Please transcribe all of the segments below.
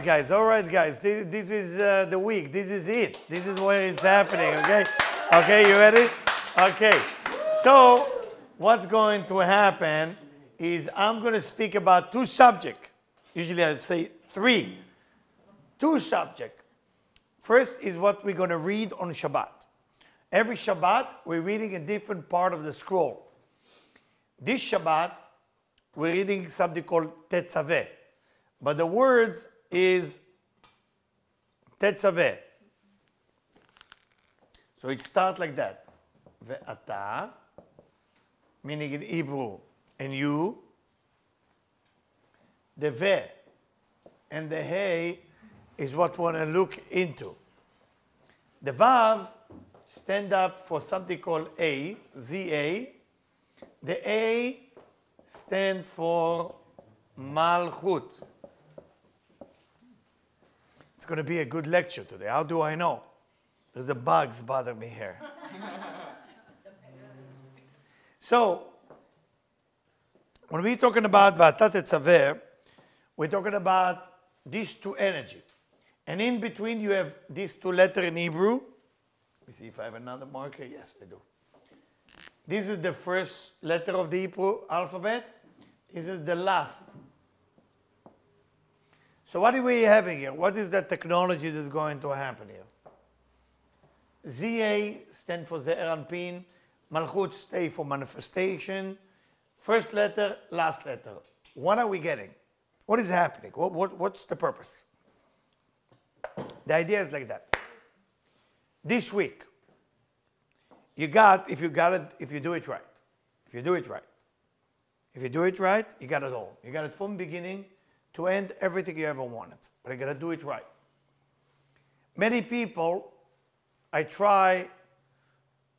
right, guys. All right, guys. This is the week. This is it. This is where it's happening, okay? Okay, you ready? Okay. So what's going to happen is I'm going to speak about two subjects. Usually I say three. Two subjects. First is what we're going to read on Shabbat. Every Shabbat, we're reading a different part of the scroll. This Shabbat, we're reading something called Tetzave. But the words is Tetzave. So it starts like that. Ve'ata, meaning in Hebrew, and you. The ve and the hey is what we want to look into. The vav stand up for something called A, Z-A. The A stand for Malchut. It's going to be a good lecture today. How do I know? Because the bugs bother me here. So, when we're talking about V'ata Tetzave, we're talking about these two energies. And in between you have these two letters in Hebrew. Let me see if I have another marker. Yes, I do. This is the first letter of the Hebrew alphabet. This is the last. So what are we having here? What is the technology that's going to happen here? ZA stands for Ze'er Anpin. Malchut stays for manifestation. First letter, last letter. What are we getting? What is happening? What's the purpose? The idea is like that. This week, if you do it right. If you do it right. If you do it right, you got it all. You got it from beginning to end, everything you ever wanted. But you got to do it right. Many people, I try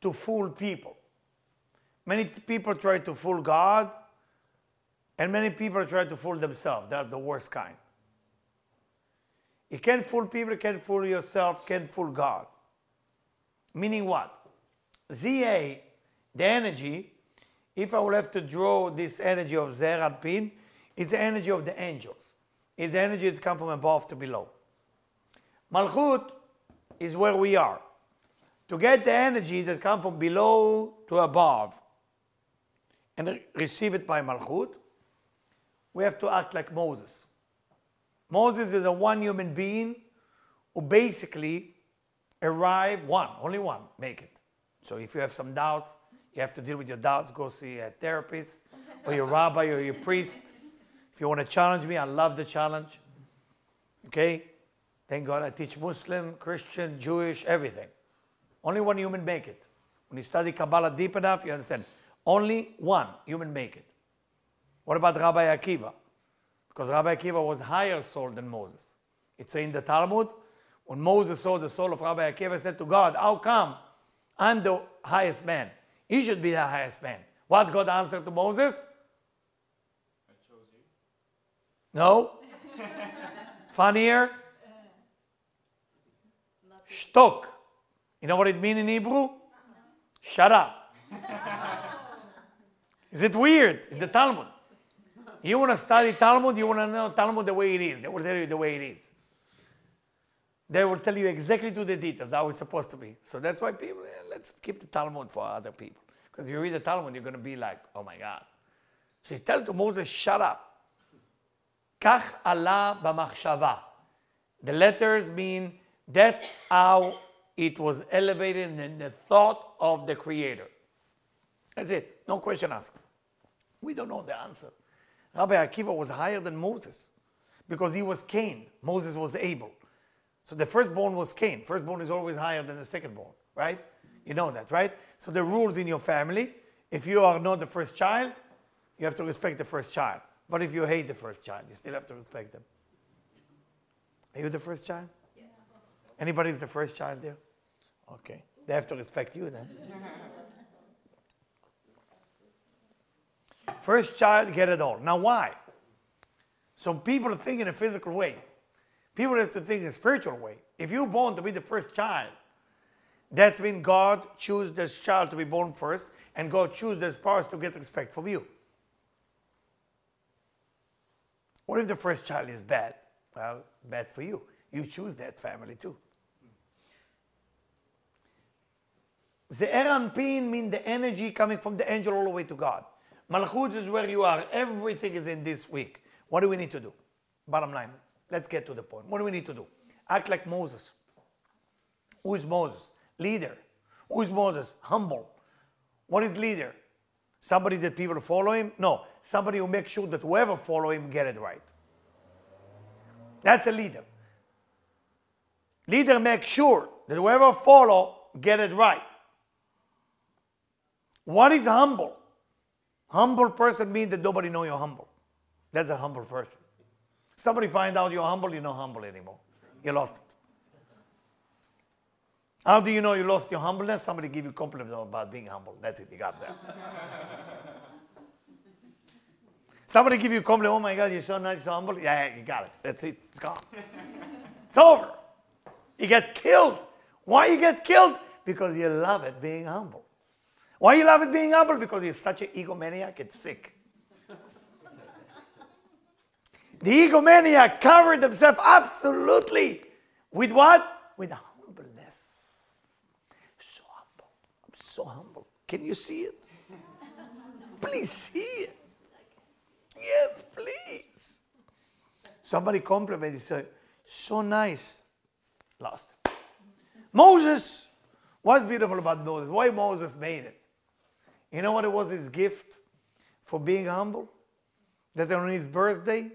to fool people. Many people try to fool God, and many people try to fool themselves. They're the worst kind. You can't fool people, you can't fool yourself, can't fool God. Meaning what? ZA, the energy, if I will have to draw this energy of Ze'er Anpin, it's the energy of the angels. It's the energy that comes from above to below. Malchut is where we are. To get the energy that comes from below to above and receive it by Malchut, we have to act like Moses. Moses is the one human being who basically arrived, only one, make it. So if you have some doubts, you have to deal with your doubts, go see a therapist or your rabbi or your priest. If you want to challenge me, I love the challenge. Okay? Thank God I teach Muslim, Christian, Jewish, everything. Only one human make it. When you study Kabbalah deep enough, you understand. Only one human make it. What about Rabbi Akiva? Because Rabbi Akiva was higher soul than Moses. It's in the Talmud, when Moses saw the soul of Rabbi Akiva, said to God, how come I'm the highest man? He should be the highest man. What God answered to Moses? I chose you. No. Funnier? Shtok. You know what it means in Hebrew? Shut up. Is it weird? In the Talmud. You want to study Talmud, you want to know Talmud the way it is. They will tell you the way it is. They will tell you exactly to the details how it's supposed to be. So that's why people, let's keep the Talmud for other people. Because if you read the Talmud, you're going to be like, oh my God. So he tells to Moses, shut up. Kach Allah b'machshava. The letters mean that's how it was elevated in the thought of the Creator. That's it. No question asked. We don't know the answer. Rabbi Akiva was higher than Moses because he was Cain. Moses was Abel. So the firstborn was Cain. Firstborn is always higher than the secondborn, right? You know that, right? So the rules in your family, if you are not the first child, you have to respect the first child. But if you hate the first child, you still have to respect them. Are you the first child? Yeah. Anybody is the first child there? Okay. They have to respect you then. First child, get it all. Now why? So people think in a physical way. People have to think in a spiritual way. If you're born to be the first child, that's when God chose this child to be born first, and God chose this powers to get respect from you. What if the first child is bad? Well, bad for you. You choose that family too. Ze'er Anpin means the energy coming from the angel all the way to God. Malchut is where you are. Everything is in this week. What do we need to do? Bottom line, let's get to the point. What do we need to do? Act like Moses. Who is Moses? Leader. Who is Moses? Humble. What is leader? Somebody that people follow him? No. Somebody who makes sure that whoever follow him get it right. That's a leader. Leader makes sure that whoever follow get it right. What is humble? Humble person means that nobody know you're humble. That's a humble person. Somebody find out you're humble, you're not humble anymore. You lost it. How do you know you lost your humbleness? Somebody give you compliments about being humble. That's it, you got there. Somebody give you a compliment, oh my God, you're so nice, so humble. Yeah, you got it. That's it, it's gone. It's over. You get killed. Why you get killed? Because you love it being humble. Why you love it being humble? Because you're such an egomaniac, it's sick. The egomaniac covered themselves absolutely with what? With humbleness. So humble. I'm so humble. Can you see it? Please see it. Yes, please. Somebody complimented you, say, so nice. Lost it. Moses. What's beautiful about Moses? Why Moses made it? You know what it was his gift for being humble? That on his birthday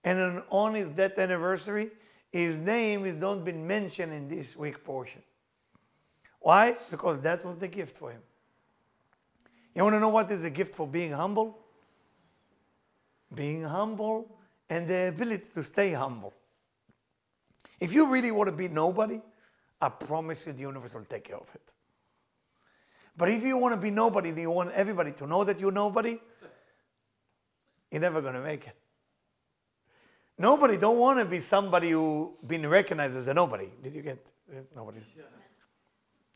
and on his death anniversary, his name is not been mentioned in this week portion. Why? Because that was the gift for him. You want to know what is the gift for being humble? Being humble and the ability to stay humble. If you really want to be nobody, I promise you the universe will take care of it. But if you want to be nobody and you want everybody to know that you're nobody, you're never going to make it. Nobody don't want to be somebody who been recognized as a nobody. Did you get nobody?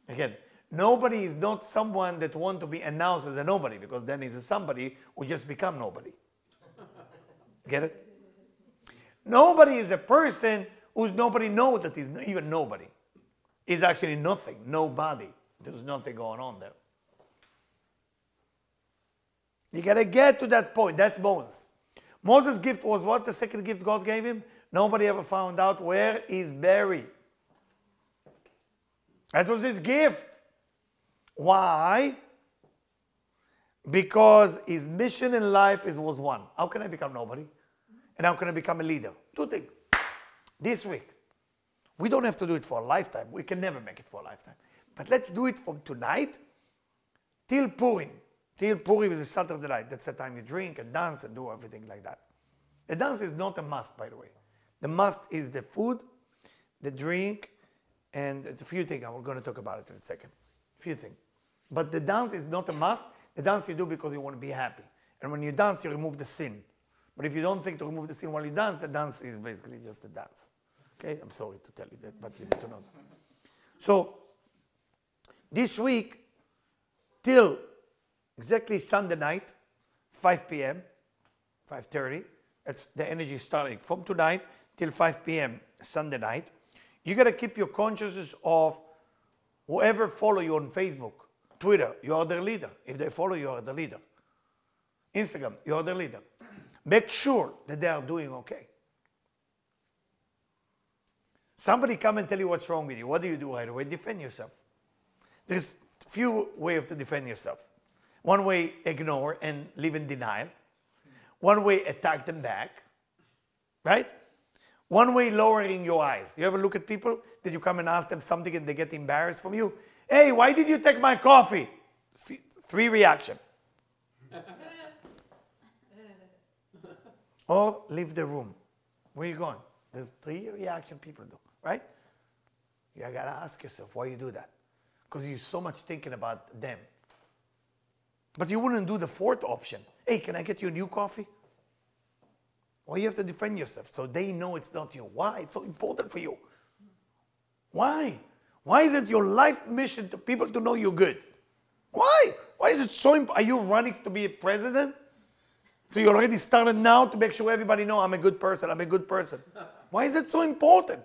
Again, nobody is not someone that want to be announced as a nobody, because then he's somebody who just become nobody. Get it? Nobody is a person who's nobody knows that he's even nobody. He's actually nothing, nobody. There's nothing going on there. You got to get to that point. That's Moses. Moses' gift was what? The second gift God gave him? Nobody ever found out where he's buried. That was his gift. Why? Because his mission in life was one. How can I become nobody? And how can I become a leader? Two things. This week. We don't have to do it for a lifetime. We can never make it for a lifetime. But let's do it from tonight till Purim. Till Purim is a Saturday night. That's the time you drink and dance and do everything like that. The dance is not a must, by the way. The must is the food, the drink, and it's a few things. I'm going to talk about it in a second. A few things. But the dance is not a must. The dance you do because you want to be happy. And when you dance, you remove the sin. But if you don't think to remove the sin while you dance, the dance is basically just a dance. Okay? I'm sorry to tell you that, but you need to know that. So, this week, till exactly Sunday night, 5 p.m., 5:30, that's the energy starting from tonight till 5 p.m. Sunday night. You got to keep your consciousness of whoever follow you on Facebook, Twitter, you are their leader. If they follow you, are the leader. Instagram, you are the leader. Make sure that they are doing okay. Somebody come and tell you what's wrong with you. What do you do right away? Defend yourself. There's few ways to defend yourself. One way, ignore and live in denial. One way, attack them back. Right? One way, lowering your eyes. You ever look at people that you come and ask them something and they get embarrassed from you? Hey, why did you take my coffee? 3 reactions. Or leave the room. Where are you going? There's 3 reactions people do, right? You got to ask yourself why you do that. Because you're so much thinking about them. But you wouldn't do the 4th option. Hey, can I get you a new coffee? Well, you have to defend yourself so they know it's not you. Why? It's so important for you. Why? Why is it your life mission to people to know you're good? Why? Why is it so important? Are you running to be a president? So you already started now to make sure everybody know I'm a good person, I'm a good person. Why is it so important?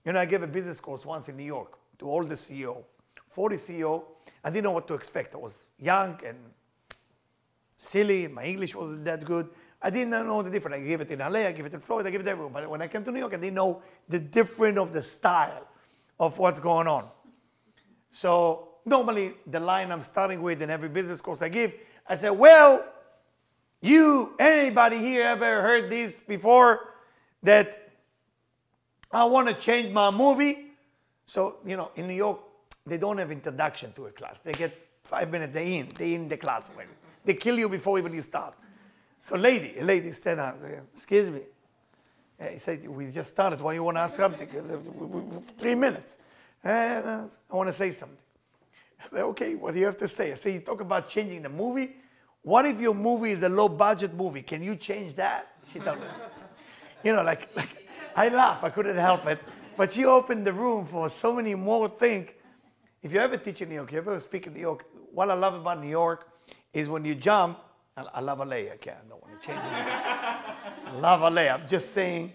You know, I gave a business course once in New York to all the CEO, 40 CEO. I didn't know what to expect. I was young and silly. My English wasn't that good. I didn't know the difference. I gave it in LA, I gave it in Florida, I gave it everywhere. But when I came to New York, I didn't know the difference of the style of what's going on. So normally the line I'm starting with in every business course I give, I say, well, anybody here ever heard this before, that I want to change my movie? So, you know, in New York, they don't have introduction to a class. They get 5 minutes, they in the class already. They kill you before even you start. So a lady stand up and say, excuse me. He said, we just started. Why you want to ask something? 3 minutes. I want to say something. I said, okay, what do you have to say? I say, you talk about changing the movie. What if your movie is a low-budget movie? Can you change that? She told me. You know, like I laugh. I couldn't help it. But she opened the room for so many more things. If you ever teach in New York, you ever speak in New York, what I love about New York is when you jump, I love LA, I don't want to change it. I love LA. I'm just saying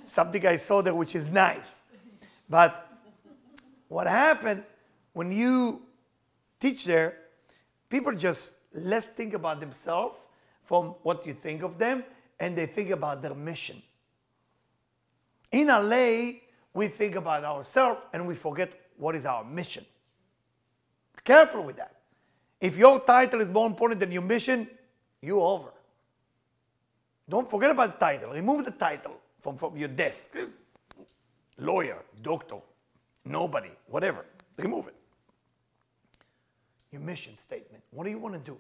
something I saw there which is nice. But what happened when you teach there, people just less think about themselves from what you think of them, and they think about their mission. In LA, we think about ourselves and we forget what is our mission. Be careful with that. If your title is more important than your mission, you're over. Don't forget about the title. Remove the title from your desk. Lawyer, doctor, nobody, whatever. Remove it. Your mission statement. What do you want to do?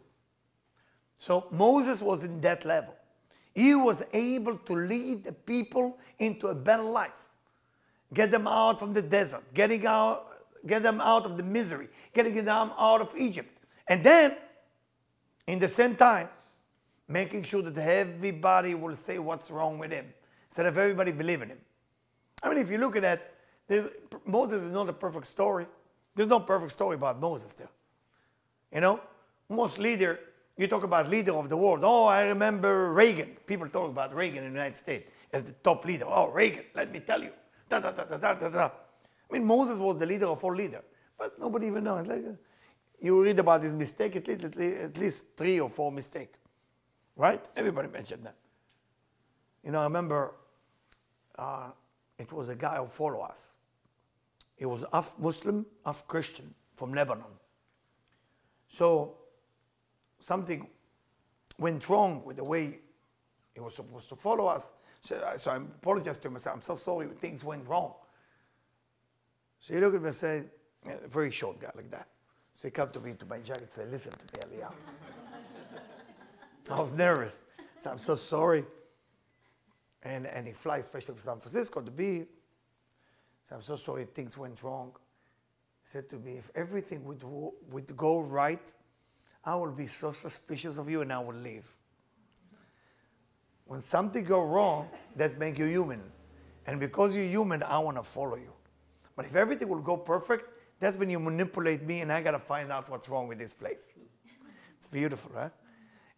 So Moses was in that level. He was able to lead the people into a better life. Get them out from the desert. Get them out of the misery. Getting them out of Egypt. And then, in the same time, making sure that everybody will say what's wrong with him, instead of everybody believing him. I mean, if you look at that, Moses is not a perfect story. There's no perfect story about Moses there. You know, most leader, you talk about leader of the world. Oh, I remember Reagan. People talk about Reagan in the United States as the top leader. Oh, Reagan, let me tell you. Da, da, da, da, da, da, da. I mean, Moses was the leader of all leaders, but nobody even knows. Like, you read about his mistake, at least 3 or 4 mistakes, right? Everybody mentioned that. You know, I remember it was a guy who followed us. He was half Muslim, half Christian from Lebanon. So something went wrong with the way he was supposed to follow us. So I apologized to him. I said, I'm so sorry, things went wrong. So he looked at me and said, a very short guy like that. So he came to me, to my jacket, and said, listen to me, Eliyahu. I was nervous. I said, I'm so sorry. And he flies especially from San Francisco to be. So I'm so sorry things went wrong. He said to me, if everything would go right, I will be so suspicious of you and I will leave. When something goes wrong, that makes you human. And because you're human, I want to follow you. But if everything will go perfect, that's when you manipulate me and I got to find out what's wrong with this place. It's beautiful, right?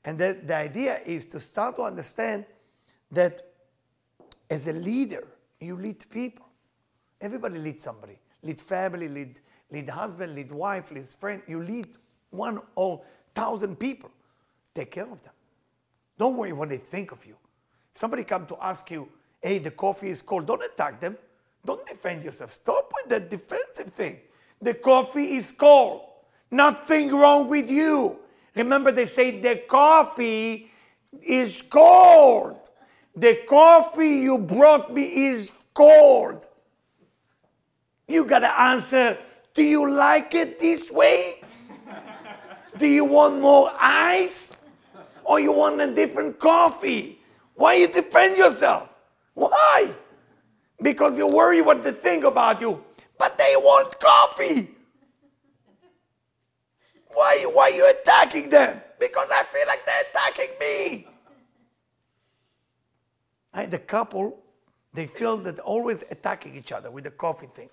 And the idea is to start to understand that as a leader, you lead people. Everybody leads somebody. Lead family, lead husband, lead wife, lead friend. You lead 1 or 1,000 people. Take care of them. Don't worry what they think of you. If somebody comes to ask you, hey, the coffee is cold, don't attack them. Don't defend yourself. Stop with that defensive thing. The coffee is cold. Nothing wrong with you. Remember, they say the coffee is cold. The coffee you brought me is cold. You got to answer, do you like it this way? Do you want more ice? Or you want a different coffee? Why you defend yourself? Why? Because you worry what they think about you. But they want coffee. Why are you attacking them? Because I feel like they're attacking me. I had a couple, they feel that always attacking each other with the coffee thing.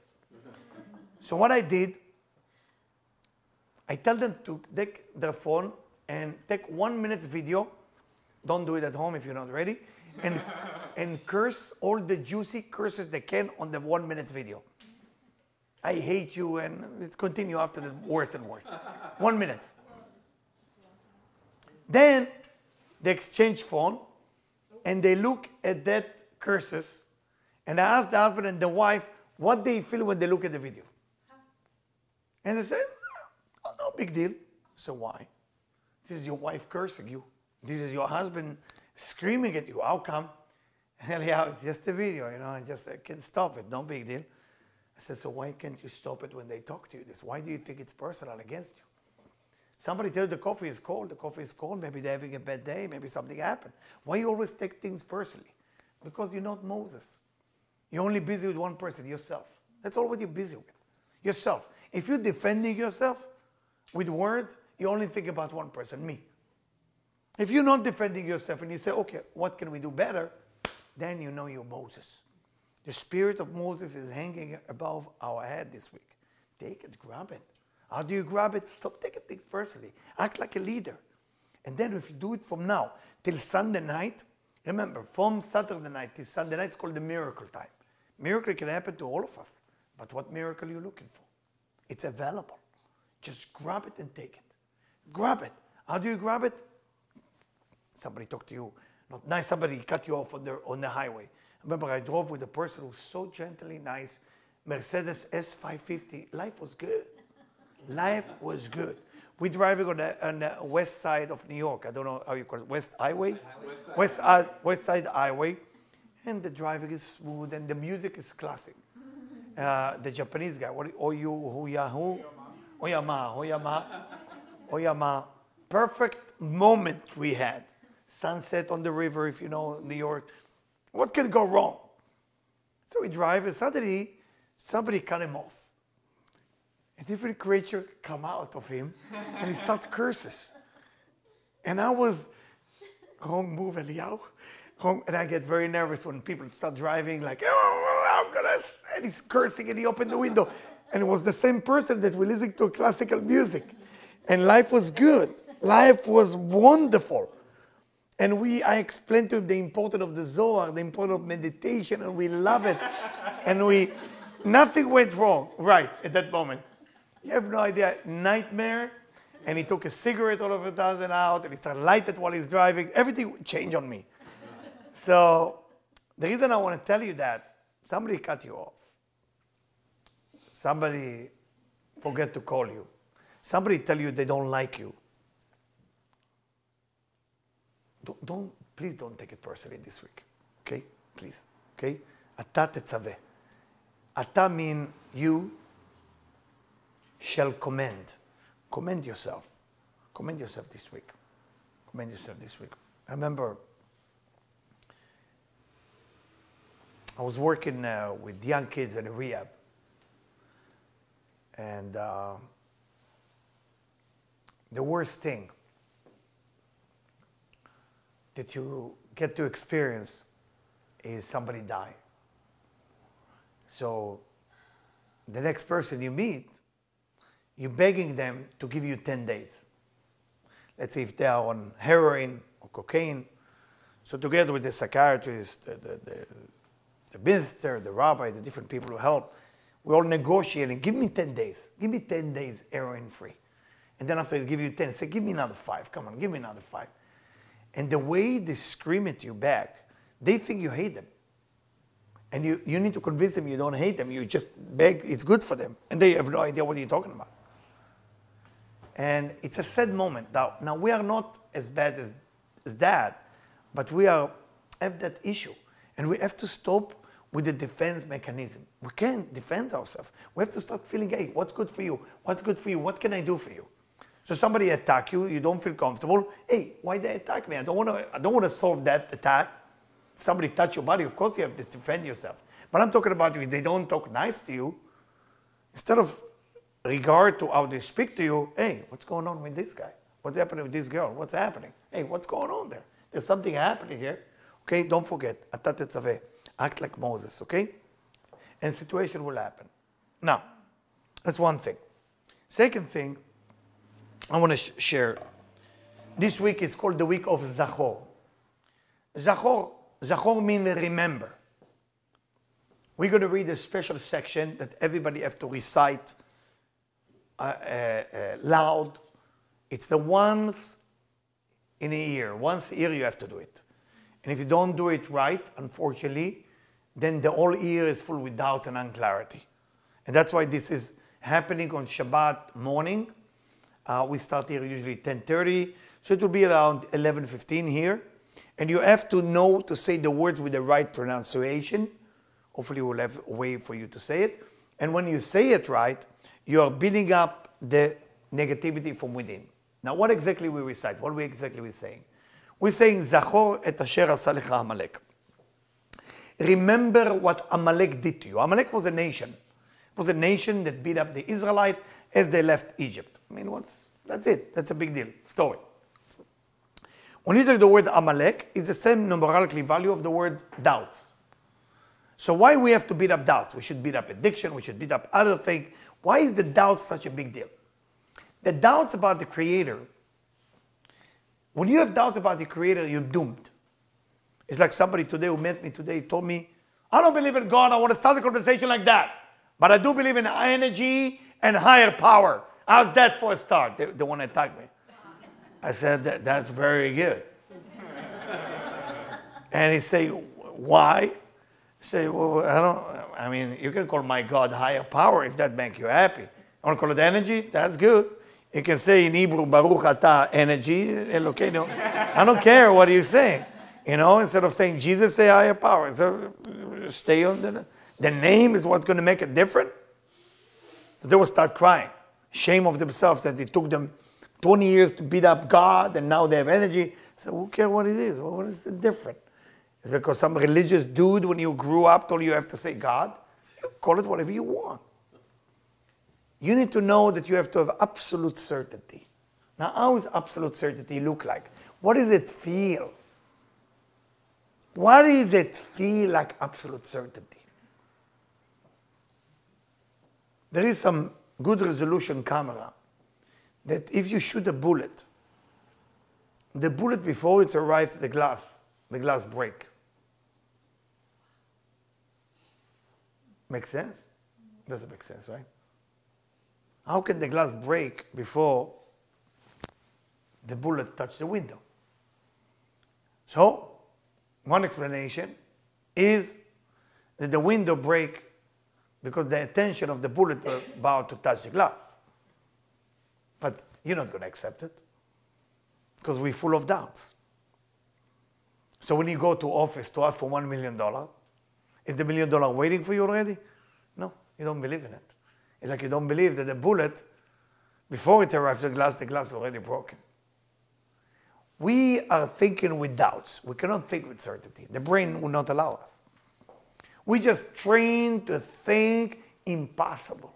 So what I did, I tell them to take their phone and take 1 minute video Don't do it at home if you're not ready. And curse all the juicy curses they can on the 1 minute video. I hate you, and it continue after the worse and worse. 1 minute. Then they exchange phone, and they look at that curses, and I ask the husband and the wife what they feel when they look at the video. And they say, oh, no big deal. So why? This is your wife cursing you. This is your husband screaming at you. How come? And Eliyahu, it's just a video, I can't stop it. No big deal. I said, so why can't you stop it when they talk to you this? Why do you think it's personal against you? Somebody tells you the coffee is cold. The coffee is cold. Maybe they're having a bad day. Maybe something happened. Why you always take things personally? Because you're not Moses. You're only busy with one person, yourself. That's all what you're busy with, yourself. If you're defending yourself with words, you only think about one person, me. If you're not defending yourself and you say, okay, what can we do better? Then you know you're Moses. The spirit of Moses is hanging above our head this week. Take it, grab it. How do you grab it? Stop taking things personally. Act like a leader. And then if you do it from now till Sunday night, remember, from Saturday night till Sunday night, it's called the miracle time. Miracle can happen to all of us. But what miracle are you looking for? It's available. Just grab it and take it. Grab it. How do you grab it? Somebody talked to you, not nice, somebody cut you off on the highway. I remember I drove with a person who was so gently nice, Mercedes S550. Life was good. Life was good. We're driving on the west side of New York. I don't know how you call it, West Highway? West Side Highway. And the driving is smooth and the music is classic. The Japanese guy, Oyama. Perfect moment we had. Sunset on the river, if you know New York. What can go wrong? So we drive and suddenly somebody cut him off. A different creature come out of him and he starts curses. And I was, wrong move, Eliyahu. And I get very nervous when people start driving like, oh, I'm gonna, and he's cursing and he opened the window. And it was the same person that we listened to classical music. And life was good. Life was wonderful. And I explained to him the importance of the Zohar, the importance of meditation, and we love it. And nothing went wrong right at that moment. You have no idea, nightmare. And he took a cigarette all of a sudden out, and he started lighting it while he's driving. Everything changed on me. So the reason I want to tell you that, somebody cut you off. Somebody forget to call you. Somebody tell you they don't like you. Please don't take it personally this week. Okay? Please. Okay? Ata Tetzave. Ata mean you shall commend. Commend yourself. Commend yourself this week. Commend yourself this week. I remember I was working with young kids in a rehab. And the worst thing that you get to experience is somebody die. So the next person you meet, you're begging them to give you 10 days. Let's say if they are on heroin or cocaine. So together with the psychiatrist, the minister, the rabbi, the different people who help, we're all negotiating. Give me 10 days. Give me 10 days heroin free. And then after they give you 10, say, give me another 5. Come on, give me another 5. And the way they scream at you back, they think you hate them. And you need to convince them you don't hate them. You just beg, it's good for them. And they have no idea what you're talking about. And it's a sad moment. Now we are not as bad as that, but we have that issue. And we have to stop with the defense mechanism. We can't defend ourselves. We have to start feeling, hey, what's good for you? What's good for you? What can I do for you? So somebody attack you, you don't feel comfortable. Hey, why they attack me? I don't want to solve that attack. If somebody touch your body, of course you have to defend yourself. But I'm talking about if they don't talk nice to you, instead of regard to how they speak to you, hey, what's going on with this guy? What's happening with this girl? What's happening? Hey, what's going on there? There's something happening here. Okay, don't forget, Ata Tetzave, act like Moses, okay? And situation will happen. Now, that's one thing. Second thing, I want to share. This week it's called the week of Zachor. Zachor. Zachor means remember. We're going to read a special section that everybody has to recite loud. It's the once in a year. Once a year you have to do it. And if you don't do it right, unfortunately, then the whole year is full with doubts and unclarity. And that's why this is happening on Shabbat morning. We start here usually 10:30. So it will be around 11:15 here. And you have to know to say the words with the right pronunciation. Hopefully we'll have a way for you to say it. And when you say it right, you are building up the negativity from within. Now what exactly we recite? What exactly we saying? We're saying, Zachor et asher asa lecha Amalek. Remember what Amalek did to you. Amalek was a nation. It was a nation that beat up the Israelites as they left Egypt. I mean, that's it. That's a big deal. Story. When you take the word Amalek, it's the same numerically value of the word doubts. So why we have to beat up doubts? We should beat up addiction. We should beat up other things. Why is the doubt such a big deal? The doubts about the Creator. When you have doubts about the Creator, you're doomed. It's like somebody today who met me today told me, I don't believe in God. I want to start a conversation like that. But I do believe in energy and higher power. How's that for a start? They want to attack me. I said, that's very good. And he say, why? I say, well, I mean, you can call my God higher power if that makes you happy. I want to call it energy? That's good. You can say in Hebrew, Baruch Atah, energy. Okay, no. I don't care what you're saying. You know, instead of saying Jesus, say higher power. So stay on the name is what's going to make it different. So they will start crying. Shame of themselves that it took them 20 years to beat up God and now they have energy. So who cares what it is? Well, what is the difference? It's because some religious dude when you grew up told you have to say God. You call it whatever you want. You need to know that you have to have absolute certainty. Now, how does absolute certainty look like? What does it feel? What does it feel like absolute certainty? There is some good resolution camera that if you shoot a bullet, the bullet before it's arrived to the glass break. Makes sense? Doesn't make sense, right? How can the glass break before the bullet touched the window? So, one explanation is that the window break because the attention of the bullet was about to touch the glass. But you're not going to accept it because we're full of doubts. So when you go to office to ask for $1 million, is the $1 million waiting for you already? No, you don't believe in it. It's like you don't believe that the bullet, before it arrives to the glass is already broken. We are thinking with doubts. We cannot think with certainty. The brain will not allow us. We just train to think impossible.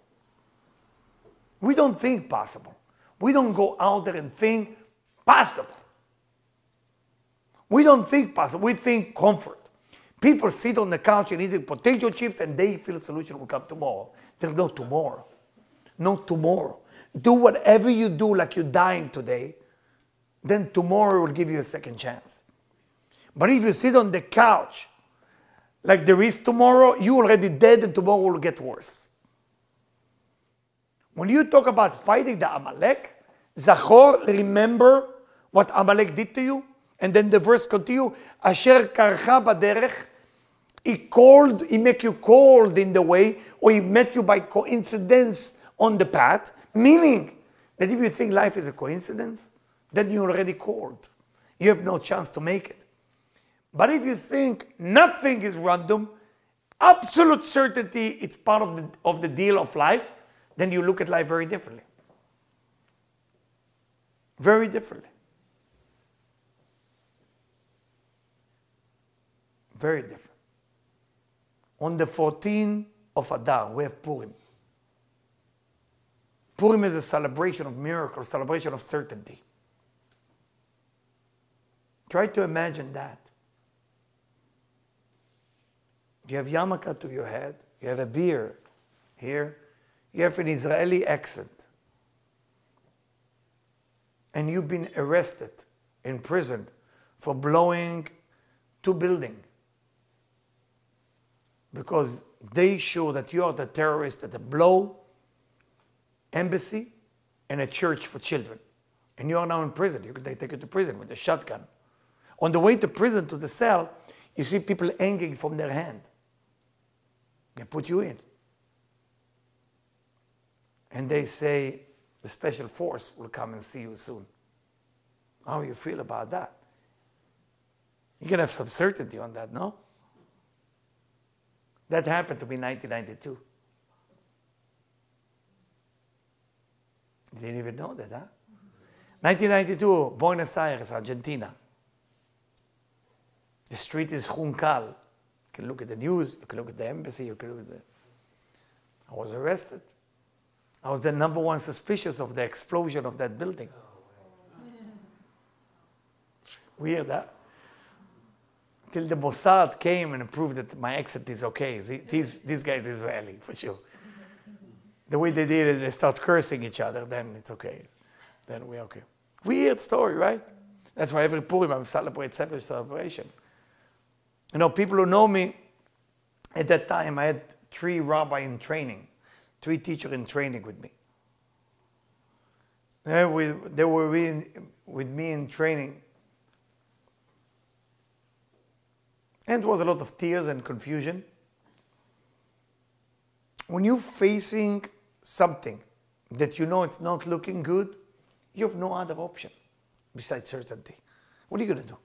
We don't think possible. We don't go out there and think possible. We don't think possible. We think comfort. People sit on the couch and eat potato chips and they feel the solution will come tomorrow. There's no tomorrow. No tomorrow. Do whatever you do like you're dying today, then tomorrow will give you a second chance. But if you sit on the couch like there is tomorrow, you're already dead and tomorrow will get worse. When you talk about fighting the Amalek, Zachor, remember what Amalek did to you? And then the verse continues, Asher karcha baderech, he make you cold in the way, or he met you by coincidence on the path, meaning that if you think life is a coincidence, then you're already cold. You have no chance to make it. But if you think nothing is random, absolute certainty it's part of the deal of life, then you look at life very differently. Very differently. Very different. On the 14th of Adar, we have Purim. Purim is a celebration of miracles, celebration of certainty. Try to imagine that. You have yarmulke to your head, you have a beard here, you have an Israeli accent, and you've been arrested in prison for blowing to building. Because they show that you are the terrorist at a blow, embassy, and a church for children. And you are now in prison. They take you to prison with a shotgun. On the way to prison, to the cell, you see people hanging from their hand. They put you in. And they say, the special force will come and see you soon. How do you feel about that? You can have some certainty on that, no? That happened to me in 1992. You didn't even know that, huh? 1992, Buenos Aires, Argentina. The street is Juncal. You can look at the news, you can look at the embassy, you can look at the... I was arrested. I was the #1 suspicious of the explosion of that building. Weird, huh? Till the Mossad came and proved that my accent is okay. These guys are Israeli, for sure. The way they did it, they start cursing each other, then it's okay. Then we're okay. Weird story, right? That's why every Purim I celebrate separate celebration. You know, people who know me, at that time I had 3 rabbis in training, 3 teachers in training with me. They were with me in training. And it was a lot of tears and confusion. When you're facing something that you know it's not looking good, you have no other option besides certainty. What are you going to do?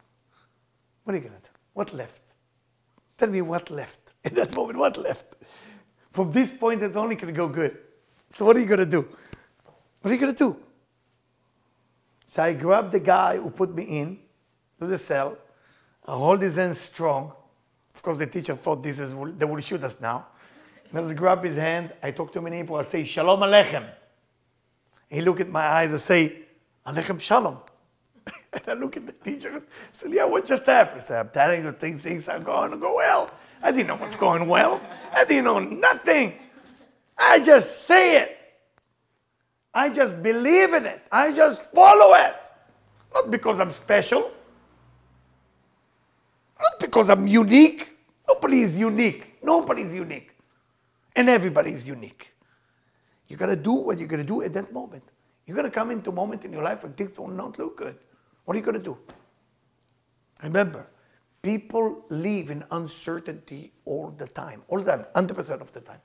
What are you going to do? What left? Tell me what left. At that moment, what left? From this point, it's only going to go good. So what are you going to do? What are you going to do? So I grabbed the guy who put me in to the cell. I hold his hand strong. Of course, the teacher thought they will shoot us now. And I just grab his hand. I talk to him in Hebrew. I say, Shalom Aleichem. He look at my eyes and say, Aleichem Shalom. And I look at the teacher and say, yeah, what just happened? I say, I'm telling you things are going to go well. I didn't know what's going well. I didn't know nothing. I just say it. I just believe in it. I just follow it. Not because I'm special. Not because I'm unique. Nobody is unique. Nobody is unique. And everybody is unique. You got to do what you're going to do at that moment. You're going to come into a moment in your life when things will not look good. What are you going to do? Remember, people live in uncertainty all the time. All the time. 100% of the time.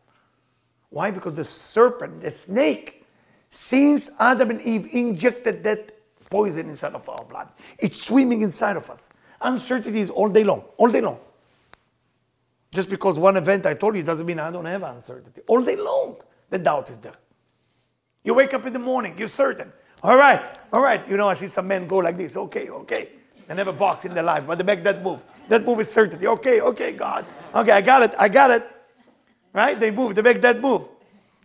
Why? Because the serpent, the snake, since Adam and Eve injected that poison inside of our blood, it's swimming inside of us. Uncertainty is all day long. All day long. Just because one event I told you doesn't mean I don't have uncertainty. All day long, the doubt is there. You wake up in the morning, you're certain. All right. You know, I see some men go like this. Okay. They never box in their life, but they make that move. That move is certainty. Okay, God. Okay, I got it. Right? They move, they make that move.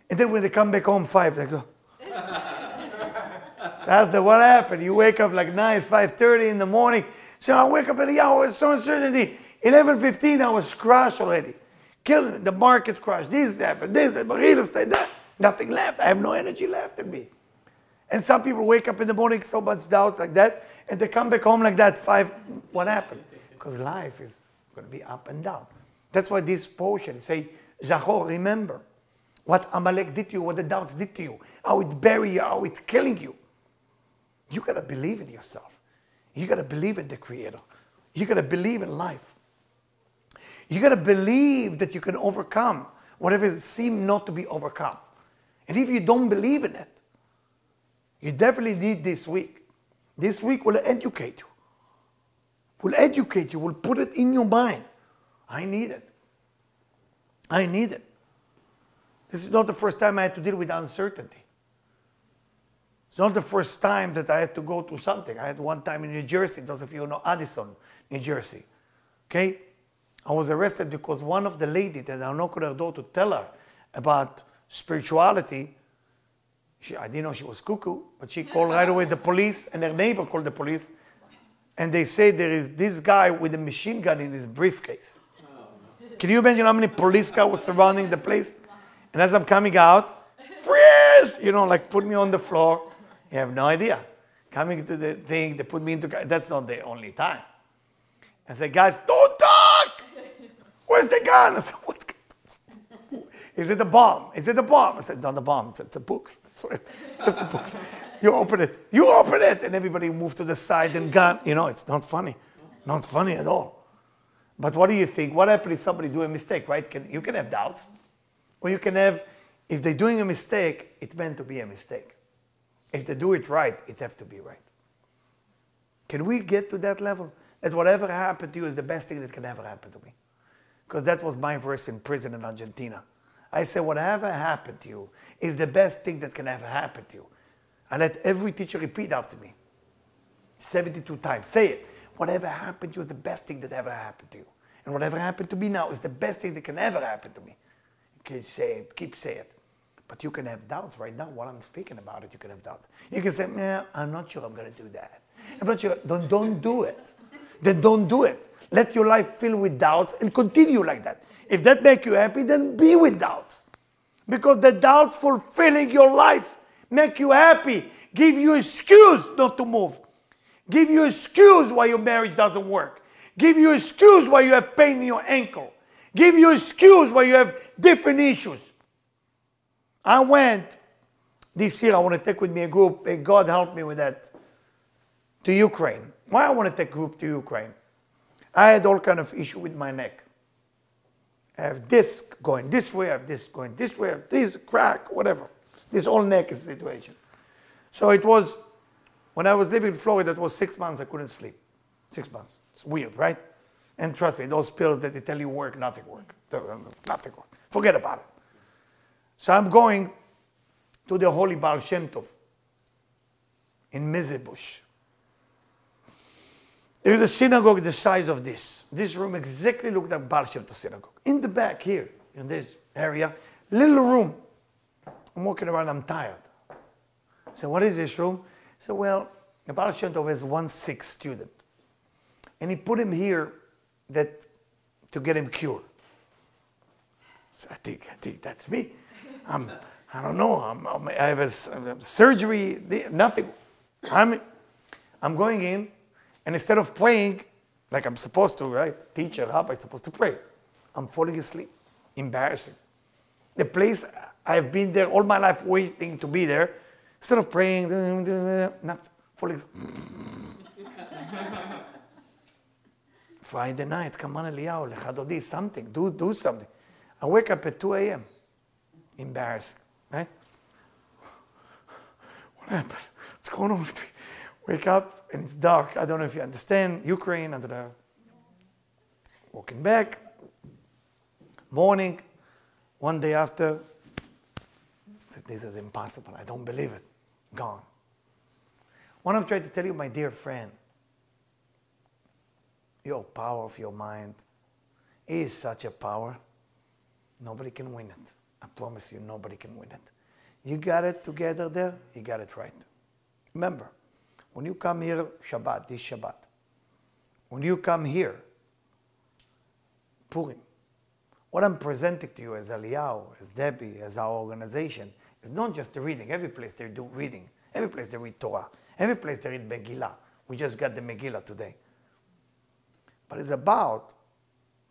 And then when they come back home 5, they go. So ask them, what happened? You wake up like 5:30 in the morning. So I wake up Eliyahu, I was so uncertainty. 11:15, I was crashed already. Killing the market crashed. This happened, real estate, that. Nothing left. I have no energy left in me. And some people wake up in the morning, so much doubts like that, and they come back home like that, 5. What happened? Because life is going to be up and down. That's why this portion say, Zachor, remember what Amalek did to you, what the doubts did to you, how it buried you, how it's killing you. You got to believe in yourself. You got to believe in the Creator. You got to believe in life. You got to believe that you can overcome whatever seems not to be overcome. And if you don't believe in it, you definitely need this week. This week will educate you. Will educate you, will put it in your mind. I need it. I need it. This is not the first time I had to deal with uncertainty. It's not the first time that I had to go through something. I had one time in New Jersey, those of you who know Addison, New Jersey. Okay? I was arrested because one of the ladies that I knocked on her door to tell her about spirituality, I didn't know she was cuckoo, but she called right away the police, and her neighbor called the police, and they say there is this guy with a machine gun in his briefcase. Can you imagine how many police cars were surrounding the place? And as I'm coming out, freeze! You know, like put me on the floor. You have no idea. Coming to the thing, they put me into, that's not the only time. I said, guys, don't talk! Where's the gun? I said, what? Is it a bomb? Is it a bomb? I said, not a bomb. It's the books. Sorry, it's just the books. You open it. You open it. And everybody moved to the side and gun. You know, it's not funny. Not funny at all. But what do you think? What happens if somebody do a mistake, right? You can have doubts. Or you can have, if they're doing a mistake, it's meant to be a mistake. If they do it right, it has to be right. Can we get to that level? That whatever happened to you is the best thing that can ever happen to me. Because that was my verse in prison in Argentina. I said, whatever happened to you is the best thing that can ever happen to you. I let every teacher repeat after me. 72 times. Say it. Whatever happened to you is the best thing that ever happened to you. And whatever happened to me now is the best thing that can ever happen to me. You can say it. Keep saying it. But you can have doubts right now. While I'm speaking about it, you can have doubts. You can say, man, I'm not sure I'm going to do that. I'm not sure. Don't do it. Then don't do it. Let your life fill with doubts and continue like that. If that makes you happy, then be with doubts. Because the doubts fulfilling your life make you happy. Give you excuse not to move. Give you excuse why your marriage doesn't work. Give you excuse why you have pain in your ankle. Give you excuse why you have different issues. I went this year, I want to take with me a group, and God helped me with that, to Ukraine. Why I want to take a group to Ukraine? I had all kind of issue with my neck. I have this going this way, I have this going this way, I have this crack, whatever. This whole neck is the situation. So it was, when I was living in Florida, it was 6 months I couldn't sleep. 6 months. It's weird, right? And trust me, those pills that they tell you work, nothing work. Nothing work. Forget about it. So I'm going to the Holy Baal Shem Tov in Mizebush. There is a synagogue the size of this. This room exactly looked like Baal Shem Tov synagogue. In the back here, in this area, little room. I'm walking around, I'm tired. So what is this room? So well, the Baal Shem Tov has 1/6 student. And he put him here to get him cured. So I think that's me. I don't know. I have a surgery, nothing. I'm going in, and instead of praying, like I'm supposed to, right? Teacher, rabbi, I'm supposed to pray. I'm falling asleep. Embarrassing. The place, I've been there all my life waiting to be there. Instead of praying, not falling asleep. Friday night, come on, Eliyahu, lechadodi, something, do something. I wake up at 2 a.m. Embarrassing, right? What happened? What's going on with me? Wake up and it's dark. I don't know if you understand. Ukraine, I don't know. Walking back. Morning. One day after. This is impossible. I don't believe it. Gone. What I'm trying to tell you, my dear friend, your power of your mind is such a power. Nobody can win it. I promise you, nobody can win it. You got it together there, you got it right. Remember, when you come here, Shabbat, this Shabbat, when you come here, Purim, what I'm presenting to you as Eliyahu, as Debbie, as our organization, is not just the reading. Every place they do reading. Every place they read Torah. Every place they read Megillah. We just got the Megillah today. But it's about,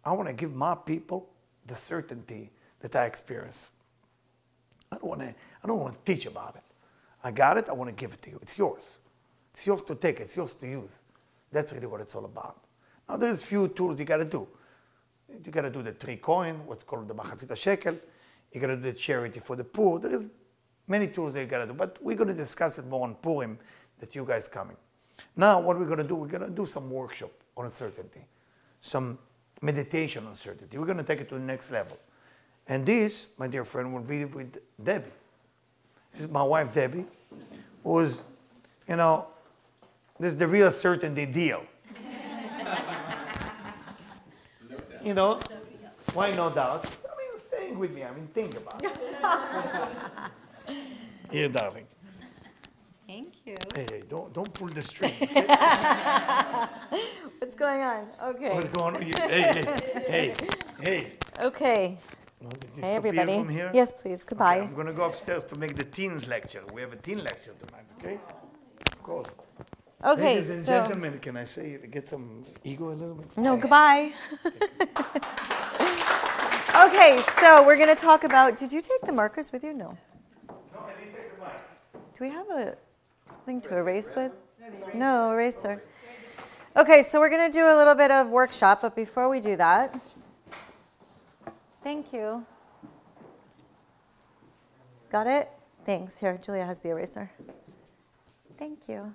I want to give my people the certainty that I experience. I don't want to teach about it. I got it, I want to give it to you. It's yours. It's yours to take, it's yours to use. That's really what it's all about. Now there's few tools you got to do. You got to do the 3 coin, what's called the machatzit shekel. You got to do the charity for the poor. There is many tools that you got to do, but we're going to discuss it more on Purim, that you guys coming. Now what we're going to do, we're going to do some workshop on uncertainty, some meditation on uncertainty. We're going to take it to the next level. And this, my dear friend, will be with Debbie. This is my wife, Debbie, who's, you know, this is the real certainty deal. You know, why no doubt? I mean, staying with me, I mean, think about it. Here, darling. Thank you. Hey, don't pull the string. What's going on? Okay. What's going on? Hey. Okay. Well, did you Hey, disappear everybody. from here? Yes, please. Goodbye. Okay, I'm going to go upstairs to make the teens lecture. We have a teen lecture tonight, okay? Of course. Okay, Ladies and so gentlemen, can I say to get some ego a little bit? no, goodbye. Okay, so we're going to talk about, did you take the markers with you? No. No, I didn't take the mic. Do we have something to erase with? No, eraser. Okay, so we're going to do a little bit of workshop, but before we do that, thank you. Got it? Thanks. Here, Julia has the eraser. Thank you.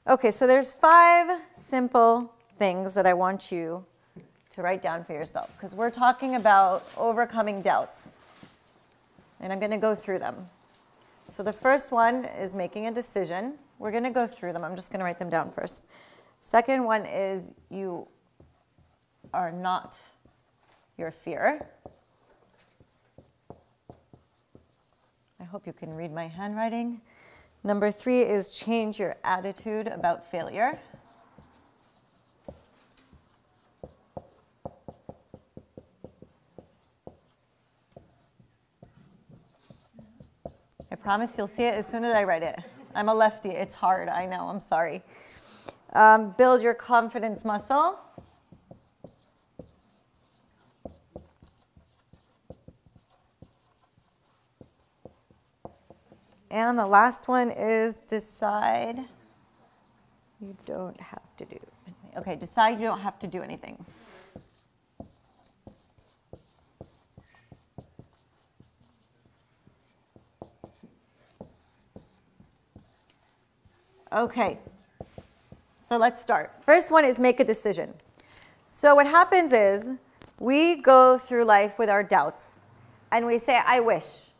Okay, so there's 5 simple things that I want you to write down for yourself, because we're talking about overcoming doubts. And I'm going to go through them. So the first one is making a decision. We're going to go through them. I'm just going to write them down first. Second one is you are not your fear. I hope you can read my handwriting. Number 3 is change your attitude about failure. I promise you'll see it as soon as I write it. I'm a lefty. It's hard. I know. I'm sorry. Build your confidence muscle. And the last one is decide you don't have to do anything. Okay, decide you don't have to do anything. Okay, so let's start. First one is make a decision. So what happens is we go through life with our doubts and we say, I wish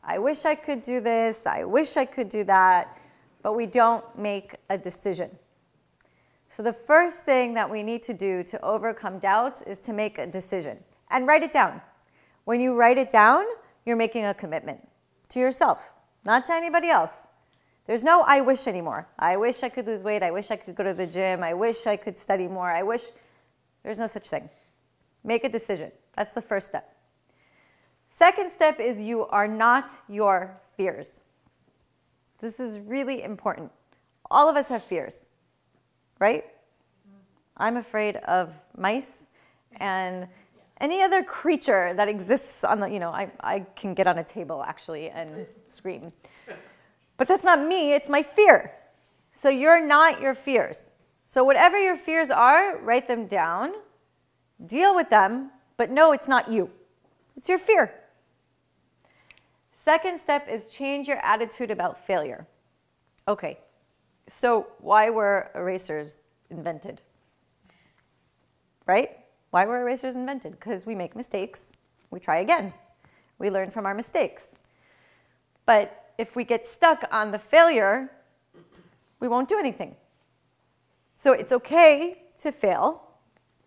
I could do this, I wish I could do that, but we don't make a decision. So the first thing that we need to do to overcome doubts is to make a decision and write it down. When you write it down, you're making a commitment to yourself, not to anybody else. There's no I wish anymore. I wish I could lose weight. I wish I could go to the gym. I wish I could study more. I wish. There's no such thing. Make a decision. That's the first step. Second step is you are not your fears. This is really important. All of us have fears, right? I'm afraid of mice and any other creature that exists on the, I can get on a table actually and scream. But that's not me, it's my fear. So you're not your fears. So whatever your fears are, write them down, deal with them, but no, it's not you. It's your fear. Second step is change your attitude about failure. Okay, so why were erasers invented? Right? Why were erasers invented? Because we make mistakes, we try again. We learn from our mistakes. But if we get stuck on the failure, we won't do anything. So it's okay to fail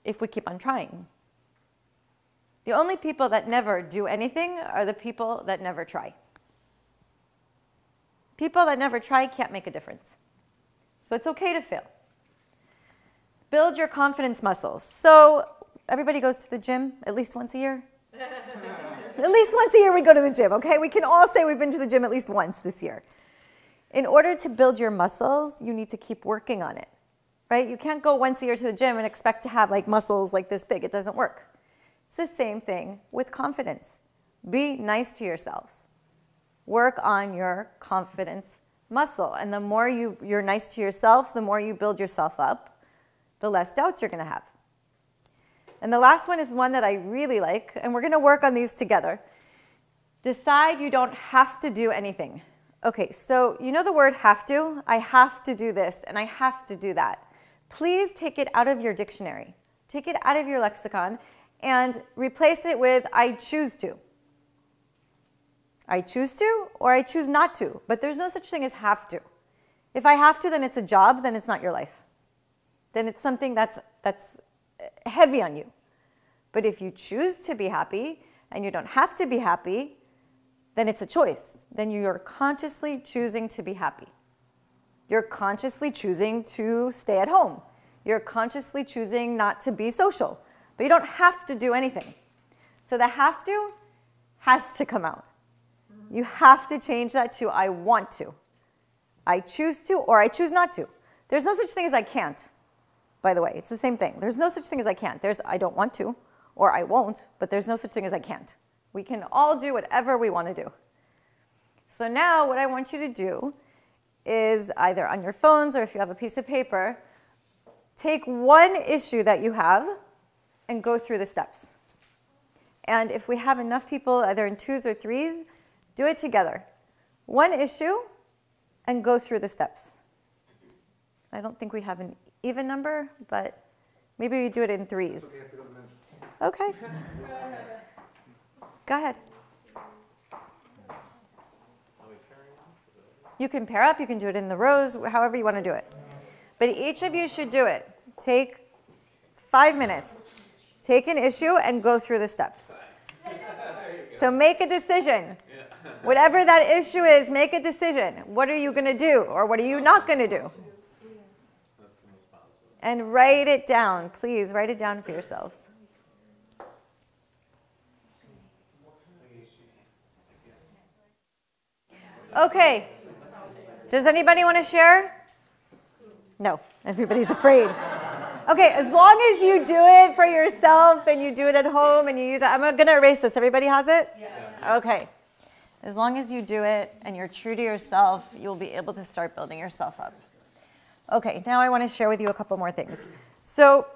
if we keep on trying. The only people that never do anything are the people that never try. People that never try can't make a difference. So it's okay to fail. Build your confidence muscles. So everybody goes to the gym at least once a year? At least once a year we go to the gym, okay? We can all say we've been to the gym at least once this year. In order to build your muscles, you need to keep working on it, right? You can't go once a year to the gym and expect to have like muscles like this big. It doesn't work. It's the same thing with confidence. Be nice to yourselves. Work on your confidence muscle. And the more you're nice to yourself, the more you build yourself up, the less doubts you're going to have. And the last one is one that I really like, and we're going to work on these together. Decide you don't have to do anything. Okay, so you know the word have to? I have to do this, and I have to do that. Please take it out of your dictionary. Take it out of your lexicon and replace it with I choose to. I choose to or I choose not to, but there's no such thing as have to. If I have to, then it's a job, then it's not your life. Then it's something that's heavy on you. But if you choose to be happy and you don't have to be happy, then it's a choice. Then you're consciously choosing to be happy. You're consciously choosing to stay at home. You're consciously choosing not to be social. But you don't have to do anything. So the have to has to come out. You have to change that to I want to. I choose to or I choose not to. There's no such thing as I can't, by the way. It's the same thing. There's no such thing as I can't. There's I don't want to or I won't, but there's no such thing as I can't. We can all do whatever we want to do. So now what I want you to do is either on your phones or if you have a piece of paper, take one issue that you have and go through the steps. And if we have enough people, either in 2s or 3s, do it together. One issue and go through the steps. I don't think we have an even number, but maybe we do it in 3s. Okay. Go ahead. You can pair up, you can do it in the rows, however you want to do it. But each of you should do it. Take 5 minutes. Take an issue and go through the steps. So make a decision. Whatever that issue is, make a decision. What are you going to do or what are you not going to do? And write it down. Please write it down for yourselves. Okay. Does anybody want to share? No. Everybody's afraid. Okay, as long as you do it for yourself and you do it at home and you use it. I'm going to erase this. Everybody has it? Yeah. Okay. As long as you do it and you're true to yourself, you'll be able to start building yourself up. Okay, now I want to share with you a couple more things. So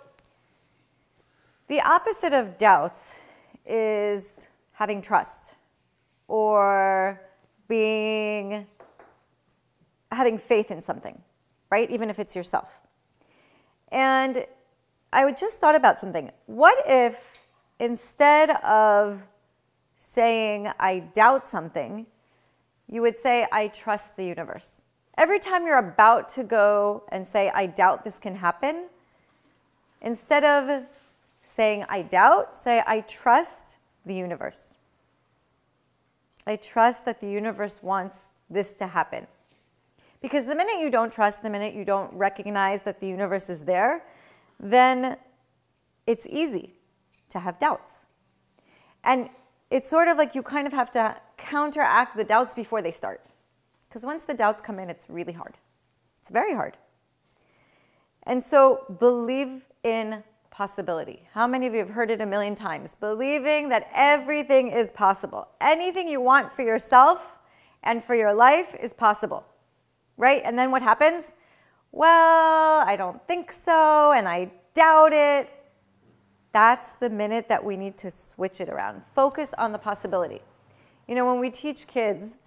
the opposite of doubts is having trust or having faith in something, right? Even if it's yourself. And I just thought about something. What if instead of saying I doubt something, you would say I trust the universe? Every time you're about to go and say I doubt this can happen, instead of saying I doubt, say I trust the universe. I trust that the universe wants this to happen. Because the minute you don't trust, the minute you don't recognize that the universe is there, then it's easy to have doubts. And it's sort of like you kind of have to counteract the doubts before they start. Because once the doubts come in, it's really hard. It's very hard. And so believe in possibility. How many of you have heard it a million times? Believing that everything is possible. Anything you want for yourself and for your life is possible. Right? And then what happens? Well, I don't think so, and I doubt it. That's the minute that we need to switch it around. Focus on the possibility. You know, when we teach kids,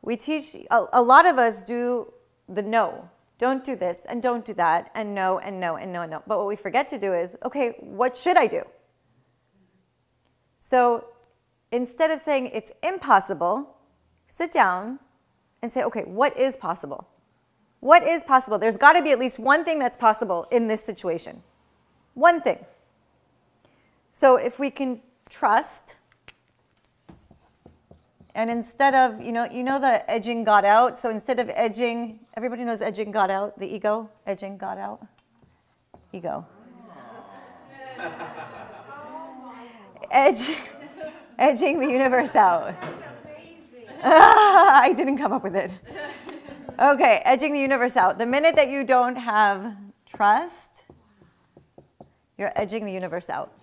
a lot of us do the no. Don't do this, and don't do that, and no, and no, and no, and no. But what we forget to do is, okay, what should I do? So instead of saying it's impossible, sit down and say, okay, what is possible? What is possible? There's got to be at least one thing that's possible in this situation. One thing. So if we can trust, and instead of, you know the edging got out? So instead of edging, everybody knows edging got out, the ego? Edging got out? Ego. Edging the universe out. I didn't come up with it. Okay, edging the universe out. The minute that you don't have trust, you're edging the universe out.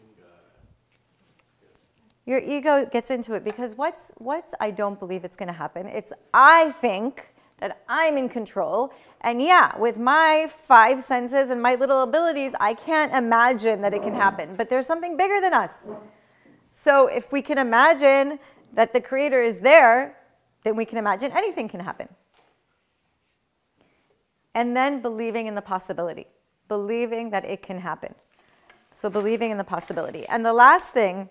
Your ego gets into it because what's I don't believe it's going to happen. It's I think that I'm in control. And yeah, with my 5 senses and my little abilities, I can't imagine that it can happen. But there's something bigger than us. So if we can imagine that the Creator is there, then we can imagine anything can happen. And then believing in the possibility. Believing that it can happen. So believing in the possibility. And the last thing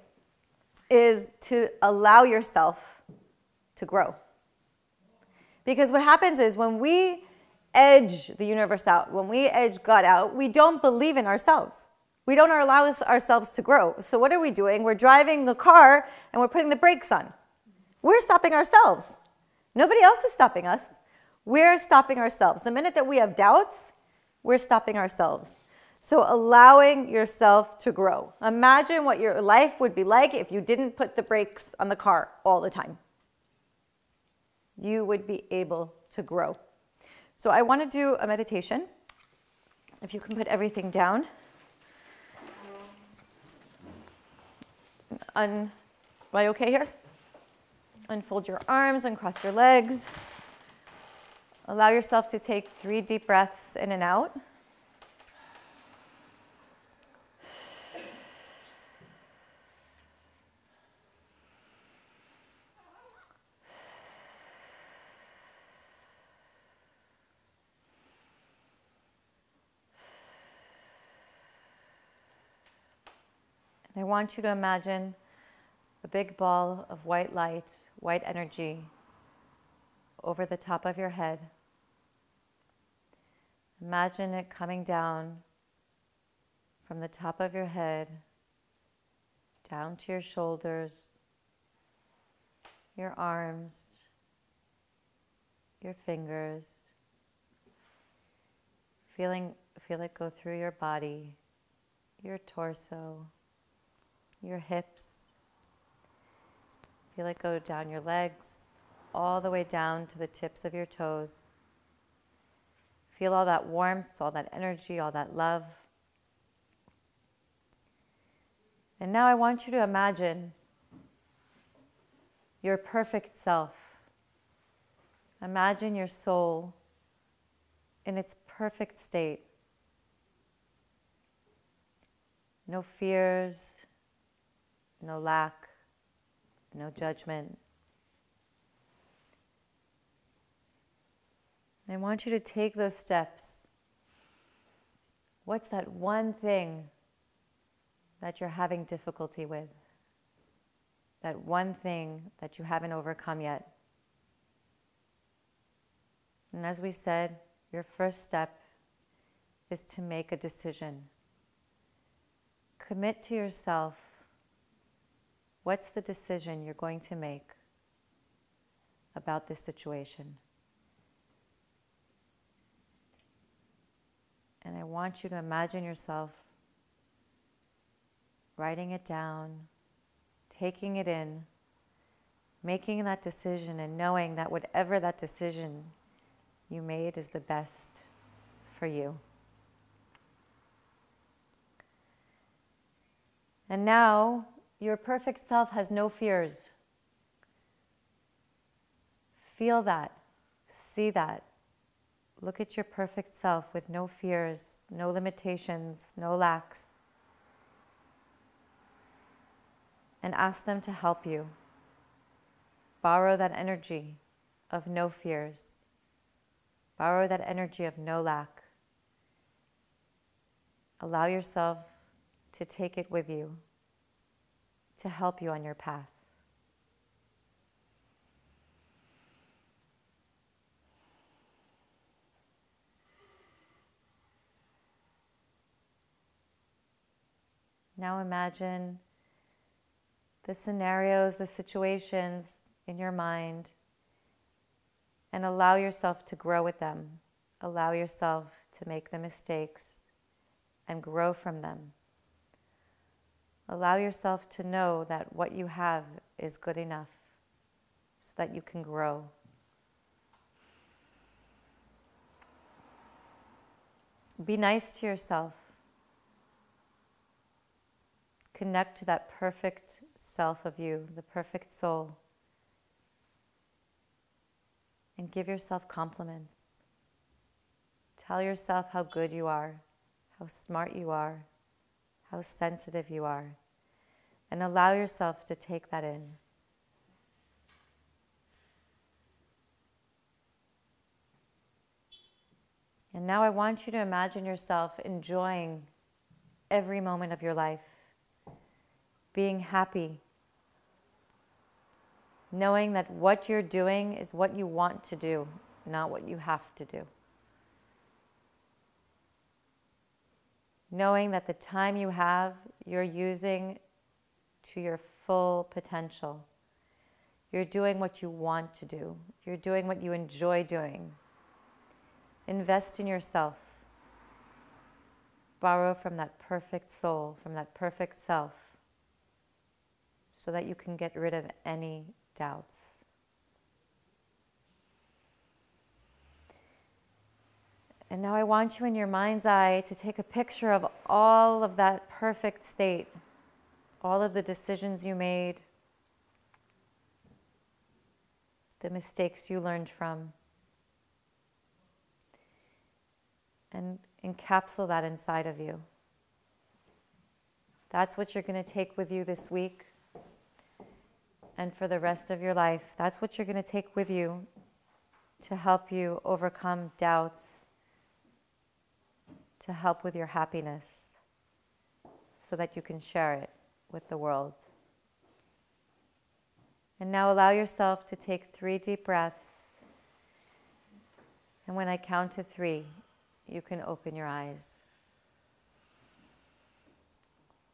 is to allow yourself to grow. Because what happens is when we edge the universe out, when we edge God out, we don't believe in ourselves. We don't allow ourselves to grow. So what are we doing? We're driving the car and we're putting the brakes on. We're stopping ourselves. Nobody else is stopping us. We're stopping ourselves. The minute that we have doubts, we're stopping ourselves. So allowing yourself to grow. Imagine what your life would be like if you didn't put the brakes on the car all the time. You would be able to grow. So I want to do a meditation. If you can put everything down. Am I okay here? Unfold your arms, uncross your legs. Allow yourself to take 3 deep breaths in and out. And I want you to imagine a big ball of white light, white energy over the top of your head. Imagine it coming down from the top of your head, down to your shoulders, your arms, your fingers. Feel it go through your body, your torso, your hips. Feel it go down your legs, all the way down to the tips of your toes. Feel all that warmth, all that energy, all that love. And now I want you to imagine your perfect self. Imagine your soul in its perfect state. No fears, no lack, no judgment. And I want you to take those steps. What's that one thing that you're having difficulty with? That one thing that you haven't overcome yet? And as we said, your first step is to make a decision. Commit to yourself. What's the decision you're going to make about this situation? And I want you to imagine yourself writing it down, taking it in, making that decision, and knowing that whatever that decision you made is the best for you. And now, your perfect self has no fears. Feel that, see that. Look at your perfect self with no fears, no limitations, no lacks. And ask them to help you. Borrow that energy of no fears. Borrow that energy of no lack. Allow yourself to take it with you to help you on your path. Now imagine the scenarios, the situations in your mind, and allow yourself to grow with them. Allow yourself to make the mistakes and grow from them. Allow yourself to know that what you have is good enough so that you can grow. Be nice to yourself. Connect to that perfect self of you, the perfect soul. And give yourself compliments. Tell yourself how good you are, how smart you are, how sensitive you are, and allow yourself to take that in. And now I want you to imagine yourself enjoying every moment of your life, being happy, knowing that what you're doing is what you want to do, not what you have to do. Knowing that the time you have, you're using to your full potential. You're doing what you want to do. You're doing what you enjoy doing. Invest in yourself. Borrow from that perfect soul, from that perfect self, so that you can get rid of any doubts. And now I want you in your mind's eye to take a picture of all of that perfect state, all of the decisions you made, the mistakes you learned from, and encapsulate that inside of you. That's what you're going to take with you this week and for the rest of your life. That's what you're going to take with you to help you overcome doubts, to help with your happiness, so that you can share it with the world. And now allow yourself to take 3 deep breaths. And when I count to 3, you can open your eyes.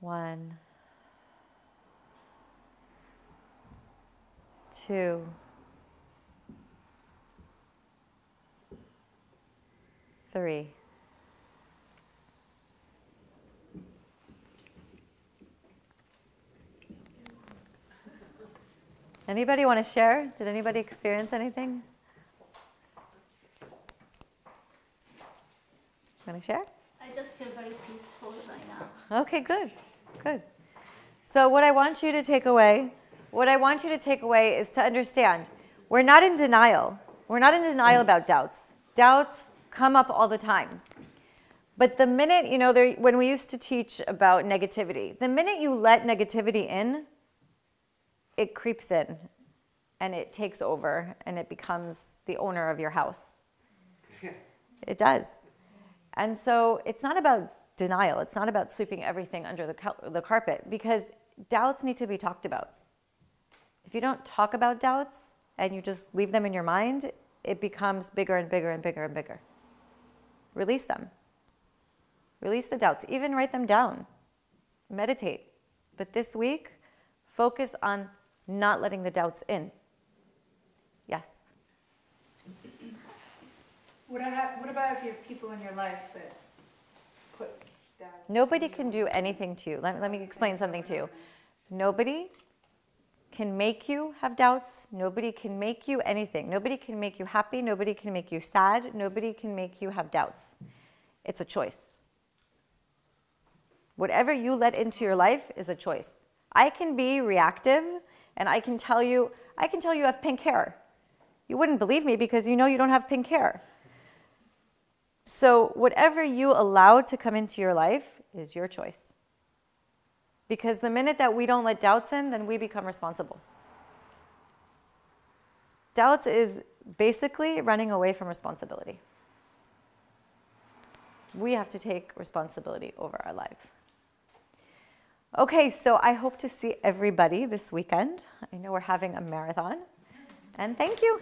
1, 2, 3. Anybody want to share? Did anybody experience anything? Want to share? I just feel very peaceful right now. Okay, good, good. So what I want you to take away is to understand, we're not in denial. We're not in denial about doubts. Doubts come up all the time. But the minute, when we used to teach about negativity, the minute you let negativity in, it creeps in and it takes over and it becomes the owner of your house. It does. And so it's not about denial. It's not about sweeping everything under the carpet, because doubts need to be talked about. If you don't talk about doubts and you just leave them in your mind, it becomes bigger and bigger and bigger and bigger. Release them. Release the doubts. Even write them down. Meditate. But this week, focus on not letting the doubts in. Yes? What about if you have people in your life that put down? Nobody can do anything to you. Let me explain something to you. Nobody can make you have doubts. Nobody can make you anything. Nobody can make you happy. Nobody can make you sad. Nobody can make you have doubts. It's a choice. Whatever you let into your life is a choice. I can be reactive, and I can tell you you have pink hair. You wouldn't believe me because you know you don't have pink hair. So whatever you allow to come into your life is your choice. Because the minute that we don't let doubts in, then we become responsible. Doubts is basically running away from responsibility. We have to take responsibility over our lives. Okay, so I hope to see everybody this weekend. I know we're having a marathon. And thank you.